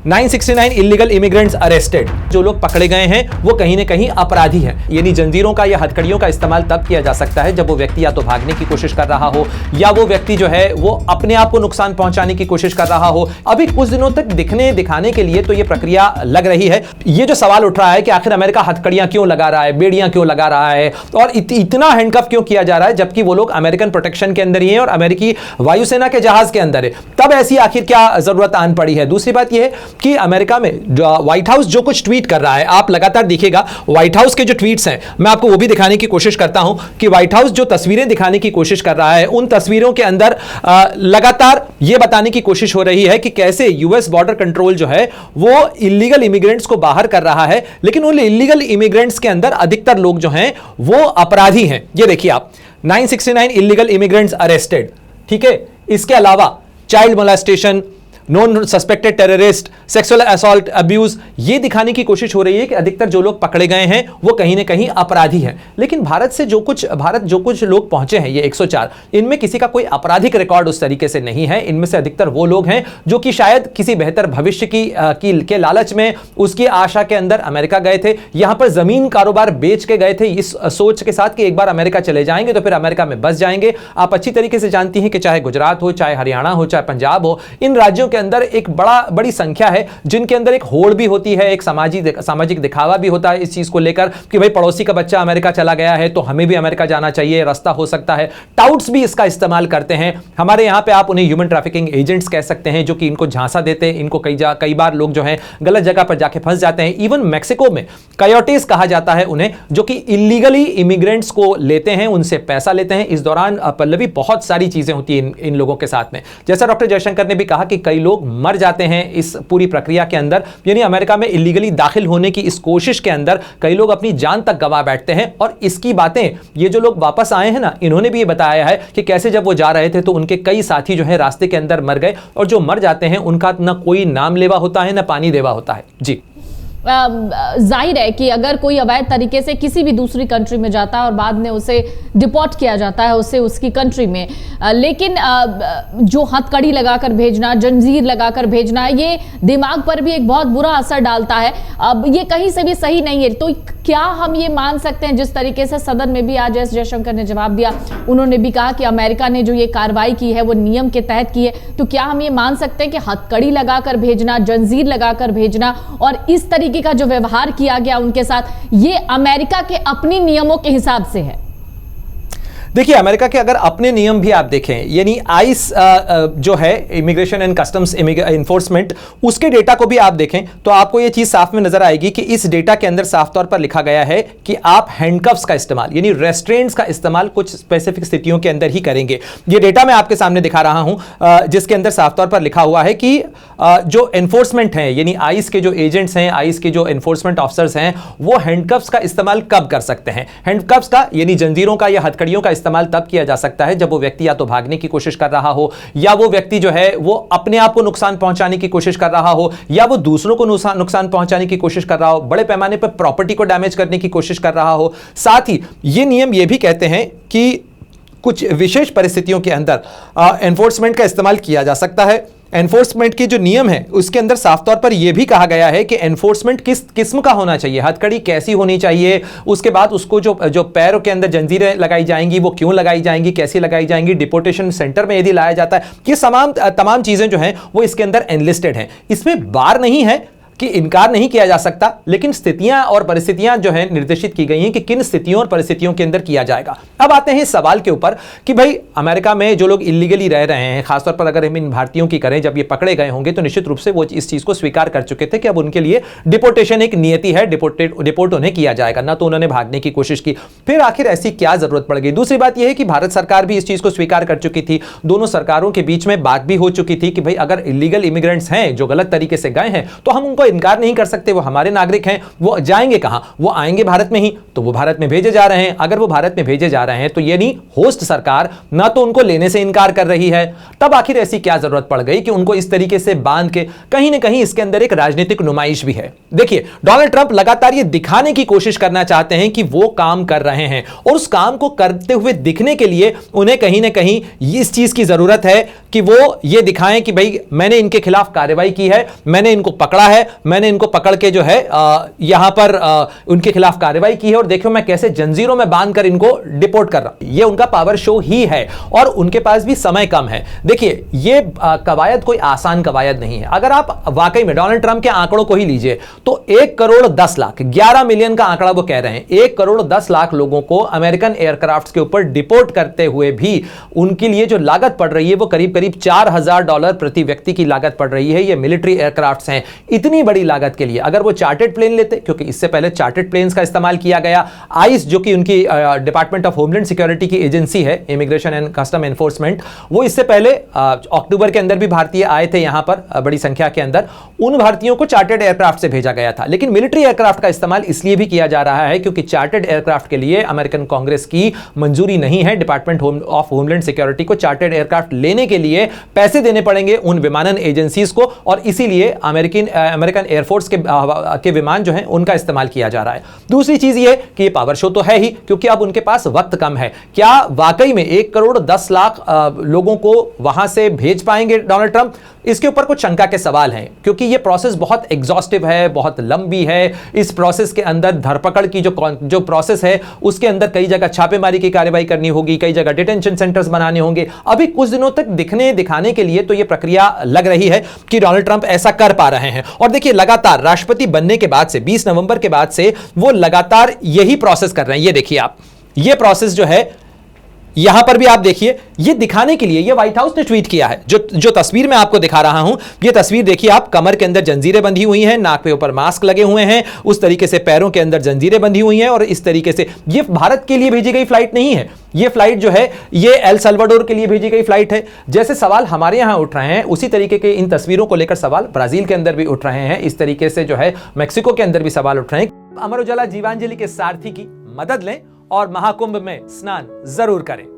969 illegal immigrants arrested. जो लोग पकड़े गए हैं वो कहीं ना कहीं अपराधी हैं। यानी जंजीरों का या हथकड़ियों का इस्तेमाल तब किया जा सकता है जब वो व्यक्ति या तो भागने की कोशिश कर रहा हो या वो व्यक्ति जो है वो अपने आप को नुकसान पहुंचाने की कोशिश कर रहा हो। अभी कुछ दिनों तक दिखाने के लिए तो ये प्रक्रिया लग रही है। ये जो सवाल उठ रहा है कि आखिर अमेरिका हथकड़ियां क्यों लगा रहा है, बेड़ियां क्यों लगा रहा है और इतना हैंडकफ क्यों किया जा रहा है जबकि वो लोग अमेरिकन प्रोटेक्शन के अंदर ही हैं और अमेरिकी वायुसेना के जहाज के अंदर है। तब ऐसी आखिर क्या जरूरत आन पड़ी है। दूसरी बात यह है कि अमेरिका में व्हाइट हाउस जो कुछ ट्वीट कर रहा है, आप लगातार देखिएगा व्हाइट हाउस के जो ट्वीट्स हैं, मैं आपको वो भी दिखाने की कोशिश करता हूं कि व्हाइट हाउस जो तस्वीरें दिखाने की कोशिश कर रहा है उन तस्वीरों के अंदर लगातार यह बताने की कोशिश हो रही है कि कैसे यूएस बॉर्डर कंट्रोल जो है वो इलीगल इमिग्रेंट्स को बाहर कर रहा है, लेकिन उन इलीगल इमिग्रेंट्स के अंदर अधिकतर लोग जो हैं वो अपराधी हैं। ये देखिए आप, 969 इलीगल इमिग्रेंट्स अरेस्टेड, ठीक है। इसके अलावा child molestation, non suspected terrorist, sexual assault, abuse, ये दिखाने की कोशिश हो रही है कि अधिकतर जो लोग पकड़े गए हैं वो कहीं ना कहीं अपराधी हैं। लेकिन भारत जो कुछ लोग पहुंचे हैं, ये 104, इनमें किसी का कोई आपराधिक रिकॉर्ड उस तरीके से नहीं है। इनमें से अधिकतर वो लोग हैं जो कि शायद किसी बेहतर भविष्य के लालच में, उसकी आशा के अंदर अमेरिका गए थे, यहां पर जमीन कारोबार बेच के गए थे इस सोच के साथ कि एक बार अमेरिका चले जाएंगे तो फिर अमेरिका में बस जाएंगे। आप अच्छी तरीके से जानती हैं कि चाहे गुजरात हो, चाहे हरियाणा हो, चाहे पंजाब हो, इन राज्यों के अंदर एक बड़ी संख्या है जिनके अंदर एक होड़ भी होती है, एक सामाजिक दिखावा भी होता है इस चीज को लेकर कि भाई पड़ोसी का बच्चा अमेरिका चला गया है तो हमें भी अमेरिका जाना चाहिए, रास्ता हो सकता है। टाउट्स भी इसका इस्तेमाल करते हैं। हमारे यहां पे आप उन्हें ह्यूमन ट्रैफिकिंग एजेंट्स कह सकते हैं, जो कि इनको झांसा देते हैं। इनको कई बार लोग जो हैं गलत जगह पर जाके फंस जाते हैं। इवन मैक्सिको में कयोटेस कहा जाता है उन्हें, जो कि इलीगली इमिग्रेंट्स को लेते हैं, उनसे पैसा लेते हैं। इस दौरान पल्लवी बहुत सारी चीजें होती हैं इन लोगों के साथ में। जैसा डॉक्टर जयशंकर ने भी कहा कि कई लोग मर जाते हैं इस पूरी प्रक्रिया के अंदर, यानी अमेरिका में इलीगली दाखिल होने की इस कोशिश के अंदर कई लोग अपनी जान तक गंवा बैठते हैं। और इसकी बातें ये जो लोग वापस आए हैं ना, इन्होंने भी ये बताया है कि कैसे जब वो जा रहे थे तो उनके कई साथी जो है रास्ते के अंदर मर गए, और जो मर जाते हैं उनका ना कोई नाम लेवा होता है ना पानी देवा होता है। जी, जाहिर है कि अगर कोई अवैध तरीके से किसी भी दूसरी कंट्री में जाता है और बाद में उसे डिपोर्ट किया जाता है उसे उसकी कंट्री में, लेकिन जो हथकड़ी लगाकर भेजना, जंजीर लगाकर भेजना, ये दिमाग पर भी एक बहुत बुरा असर डालता है। अब ये कहीं से भी सही नहीं है। तो क्या हम ये मान सकते हैं, जिस तरीके से सदन में भी आज एस जयशंकर ने जवाब दिया, उन्होंने भी कहा कि अमेरिका ने जो ये कार्रवाई की है वो नियम के तहत की है, तो क्या हम ये मान सकते हैं कि हथकड़ी लगाकर भेजना, जंजीर लगाकर भेजना और इस तरीके का जो व्यवहार किया गया उनके साथ, ये अमेरिका के अपने नियमों के हिसाब से है? देखिए, अमेरिका के अगर अपने नियम भी आप देखें, यानी आइस जो है इमिग्रेशन एंड कस्टम्स इन्फोर्समेंट, उसके डेटा को भी आप देखें तो आपको यह चीज साफ में नजर आएगी कि इस डेटा के अंदर साफ तौर पर लिखा गया है कि आप हैंडकफ्स का इस्तेमाल, यानी रेस्ट्रेंट्स का इस्तेमाल कुछ स्पेसिफिक स्थितियों के अंदर ही करेंगे। यह डेटा मैं आपके सामने दिखा रहा हूं, जिसके अंदर साफ तौर पर लिखा हुआ है कि जो एनफोर्समेंट है, यानी आइस के जो एजेंट्स हैं, आइस के जो एनफोर्समेंट ऑफिसर्स हैं, वो हैंडकफ्स का इस्तेमाल कब कर सकते हैं। हैंडकफ्स का यानी जंजीरों का या हथकड़ियों का इस्तेमाल तब किया जा सकता है जब वो व्यक्ति या तो भागने की कोशिश कर रहा हो, या वो व्यक्ति जो है वो अपने आप को नुकसान पहुंचाने की कोशिश कर रहा हो, या वो दूसरों को नुकसान पहुंचाने की कोशिश कर रहा हो, बड़े पैमाने पर प्रॉपर्टी को डैमेज करने की कोशिश कर रहा हो। साथ ही ये नियम ये भी कहते हैं कि कुछ विशेष परिस्थितियों के अंदर एनफोर्समेंट का इस्तेमाल किया जा सकता है। एनफोर्समेंट के जो नियम है उसके अंदर साफ तौर पर यह भी कहा गया है कि एनफोर्समेंट किस किस्म का होना चाहिए, हथकड़ी कैसी होनी चाहिए, उसके बाद उसको जो पैरों के अंदर जंजीरें लगाई जाएंगी वो क्यों लगाई जाएंगी, कैसी लगाई जाएंगी, डिपोर्टेशन सेंटर में यदि लाया जाता है, ये तमाम चीजें जो हैं वो इसके अंदर एनलिस्टेड हैं। इसमें बार नहीं है कि इनकार नहीं किया जा सकता, लेकिन स्थितियां और परिस्थितियां जो है निर्देशित की गई हैं कि किन स्थितियों और परिस्थितियों के अंदर किया जाएगा। अब आते हैं इस सवाल के ऊपर कि भाई अमेरिका में जो लोग इलीगली रह रहे हैं, खासतौर पर अगर हम इन भारतीयों की करें, जब ये पकड़े गए होंगे तो निश्चित रूप से वो इस चीज को स्वीकार कर चुके थे कि अब उनके लिए डिपोर्टेशन एक नियति है, डिपोर्ट उन्हें किया जाएगा, ना तो उन्होंने भागने की कोशिश की। फिर आखिर ऐसी क्या जरूरत पड़ गई। दूसरी बात यह है कि भारत सरकार भी इस चीज को स्वीकार कर चुकी थी, दोनों सरकारों के बीच में बात भी हो चुकी थी कि भाई अगर इलीगल इमिग्रेंट्स हैं जो गलत तरीके से गए हैं तो हम उनको इनकार नहीं कर सकते, वो हमारे नागरिक हैं। वो जाएंगे कहां? वो आएंगे भारत में ही, तो वो भारत में भेजे जा रहे हैं। अगर वो भारत में भेजे जा रहे हैं तो यानी होस्ट सरकार ना तो उनको लेने से इनकार कर रही है, तब आखिर ऐसी क्या जरूरत पड़ गई कि उनको इस तरीके से बांध के? कहीं ना कहीं इसके अंदर एक राजनीतिक नुमाइश भी है। देखिए, डोनाल्ड ट्रंप लगातार ये दिखाने की कोशिश करना चाहते हैं कि वो काम कर रहे हैं, और उस काम को करते हुए दिखने के लिए उन्हें कहीं ना कहीं इस चीज की जरूरत है कि वो ये दिखाएं कि भाई मैंने इनके खिलाफ कार्रवाई की है, मैंने इनको पकड़ा है, मैंने इनको पकड़ के जो है यहां पर उनके खिलाफ कार्रवाई की है, और देखो मैं कैसे जंजीरों में बांधकर इनको डिपोर्ट कर रहा हूं। ये उनका पावर शो ही है, और उनके पास भी समय कम है। देखिए, ये कवायद कोई आसान कवायद नहीं है। अगर आप वाकई में डोनाल्ड ट्रंप के आंकड़ों को ही लीजिए तो 1 करोड़ 10 लाख 11 मिलियन का आंकड़ा वो कह रहे हैं, 1 करोड़ 10 लाख लोगों को अमेरिकन एयरक्राफ्ट्स के ऊपर डिपोर्ट करते हुए भी उनके लिए जो लागत पड़ रही है वो करीब करीब $4000 प्रति व्यक्ति की लागत पड़ रही है। ये मिलिट्री एयरक्राफ्ट्स हैं। इतनी बड़ी लागत के लिए अगर वो चार्टर्ड प्लेन लेते, क्योंकि इससे पहले चार्टर्ड प्लेन्स का इस्तेमाल किया गया, आइस जो कि उनकी डिपार्टमेंट ऑफ होमलैंड सिक्योरिटी की एजेंसी है, इमिग्रेशन एंड कस्टम एनफोर्समेंट, वो इससे पहले अक्टूबर के अंदर भी भारतीय आए थे यहां पर बड़ी संख्या के अंदर। उन भारतीयों को चार्टर्ड एयरक्राफ्ट से भेजा गया था, लेकिन मिलिट्री एयरक्राफ्ट का इस्तेमाल इसलिए भी किया जा रहा है क्योंकि चार्टर्ड एयरक्राफ्ट के लिए अमेरिकन कांग्रेस की मंजूरी नहीं है। डिपार्टमेंट ऑफ होमलैंड सिक्योरिटी को चार्टर्ड एयरक्राफ्ट लेने के लिए पैसे देने पड़ेंगे उन विमानन एजेंसीज को, और इसीलिए अमेरिकन एयरफोर्स के विमान जो हैं उनका इस्तेमाल किया जा रहा है। दूसरी चीज ये कि ये पावर शो तो है ही, क्योंकि अब उनके पास वक्त कम है। क्या वाकई में 1 करोड़ 10 लाख लोगों को वहां से भेज पाएंगे डोनाल्ड ट्रंप? इसके ऊपर कुछ शंका के सवाल हैं, क्योंकि ये प्रोसेस बहुत एग्जॉस्टिव है, बहुत लंबी है। इस प्रोसेस के अंदर धरपकड़ की जो प्रोसेस है उसके अंदर कई जगह छापेमारी की कार्रवाई करनी होगी, कई जगह डिटेंशन सेंटर्स बनाने होंगे। अभी कुछ दिनों तक दिखाने के लिए तो ये प्रक्रिया लग रही है कि डोनाल्ड ट्रंप ऐसा कर पा रहे हैं। और देखिए, लगातार राष्ट्रपति बनने के बाद से 20 नवंबर के बाद से वो लगातार यही प्रोसेस कर रहे हैं। ये देखिए आप, ये प्रोसेस जो है यहां पर भी आप देखिए, ये दिखाने के लिए ये व्हाइट हाउस ने ट्वीट किया है। जो तस्वीर मैं आपको दिखा रहा हूं, ये तस्वीर देखिए आप, कमर के अंदर जंजीरें बंधी हुई हैं, नाक पे ऊपर मास्क लगे हुए हैं, उस तरीके से पैरों के अंदर जंजीरें बंधी हुई हैं, और इस तरीके से ये भारत के लिए भेजी गई फ्लाइट नहीं है। ये फ्लाइट जो है ये एल सल्वाडोर के लिए भेजी गई फ्लाइट है। जैसे सवाल हमारे यहां उठ रहे हैं, उसी तरीके के इन तस्वीरों को लेकर सवाल ब्राजील के अंदर भी उठ रहे हैं, इस तरीके से जो है मेक्सिको के अंदर भी सवाल उठ रहे हैं। अमर उजाला जीवांजलि के सारथी की मदद लें और महाकुंभ में स्नान जरूर करें।